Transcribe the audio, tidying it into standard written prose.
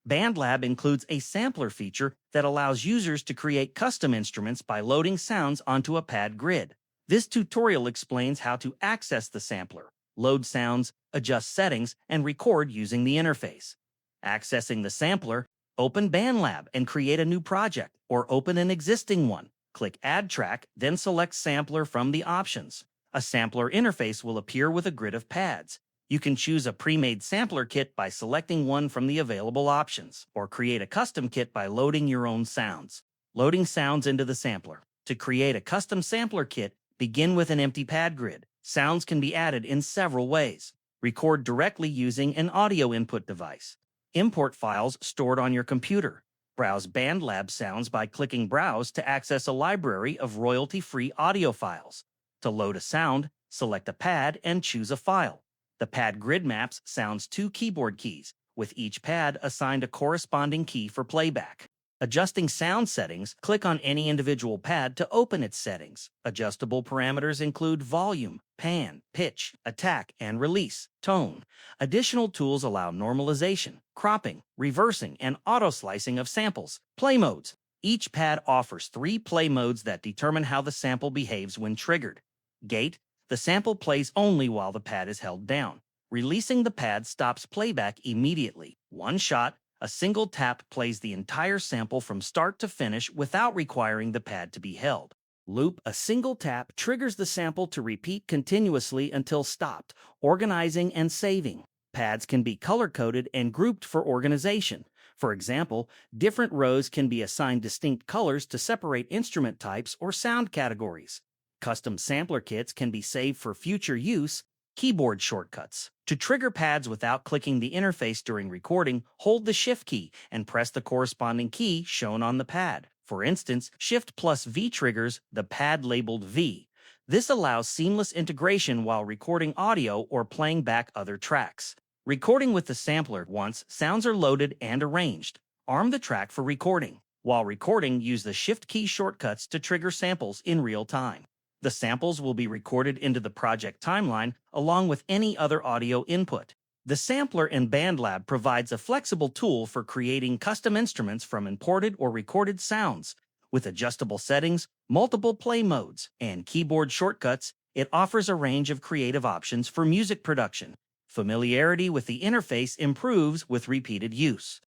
BandLab includes a sampler feature that allows users to create custom instruments by loading sounds onto a pad grid. This tutorial explains how to access the sampler, load sounds, adjust settings, and record using the interface. Accessing the sampler, open BandLab and create a new project, or open an existing one. Click Add Track, then select Sampler from the options. A sampler interface will appear with a grid of pads. You can choose a pre-made sampler kit by selecting one from the available options, or create a custom kit by loading your own sounds. Loading sounds into the sampler. To create a custom sampler kit, begin with an empty pad grid. Sounds can be added in several ways. Record directly using an audio input device. Import files stored on your computer. Browse BandLab sounds by clicking Browse to access a library of royalty-free audio files. To load a sound, select a pad and choose a file. The pad grid maps sounds two keyboard keys, with each pad assigned a corresponding key for playback. Adjusting sound settings, click on any individual pad to open its settings. Adjustable parameters include volume, pan, pitch, attack, and release, tone. Additional tools allow normalization, cropping, reversing, and auto-slicing of samples. Play modes. Each pad offers 3 play modes that determine how the sample behaves when triggered. Gate. The sample plays only while the pad is held down. Releasing the pad stops playback immediately. One shot. A single tap plays the entire sample from start to finish without requiring the pad to be held. Loop. A single tap triggers the sample to repeat continuously until stopped, organizing and saving. Pads can be color-coded and grouped for organization. For example, different rows can be assigned distinct colors to separate instrument types or sound categories. Custom sampler kits can be saved for future use. Keyboard shortcuts. To trigger pads without clicking the interface during recording, hold the Shift key and press the corresponding key shown on the pad. For instance, Shift plus V triggers the pad labeled V. This allows seamless integration while recording audio or playing back other tracks. Recording with the sampler. Once sounds are loaded and arranged, arm the track for recording. While recording, use the Shift key shortcuts to trigger samples in real time. The samples will be recorded into the project timeline along with any other audio input. The sampler in BandLab provides a flexible tool for creating custom instruments from imported or recorded sounds. With adjustable settings, multiple play modes, and keyboard shortcuts, it offers a range of creative options for music production. Familiarity with the interface improves with repeated use.